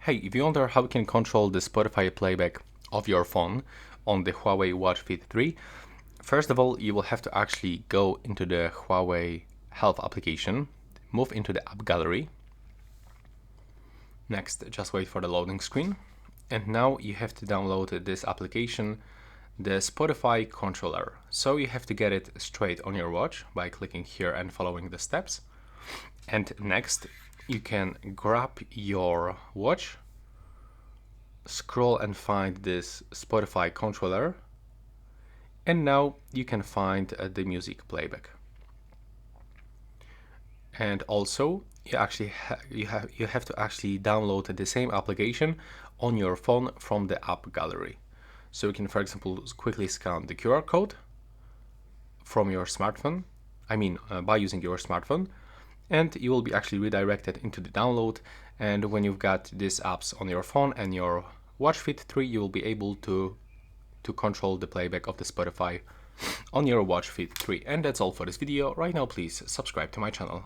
Hey, if you wonder how you can control the Spotify playback of your phone on the HUAWEI Watch Fit 3, first of all, you will have to actually go into the HUAWEI Health application, move into the app gallery. Next, just wait for the loading screen. And now you have to download this application, the Spotify controller. So you have to get it straight on your watch by clicking here and following the steps. And next, you can grab your watch, scroll and find this Spotify controller, and now you can find the music playback. And also, you have to actually download the same application on your phone from the app gallery. So you can, for example, quickly scan the QR code from your smartphone. By using your smartphone, and you will be actually redirected into the download. And when you've got these apps on your phone and your Watch Fit 3, you will be able to control the playback of the Spotify on your Watch Fit 3. And that's all for this video. Right now, please subscribe to my channel.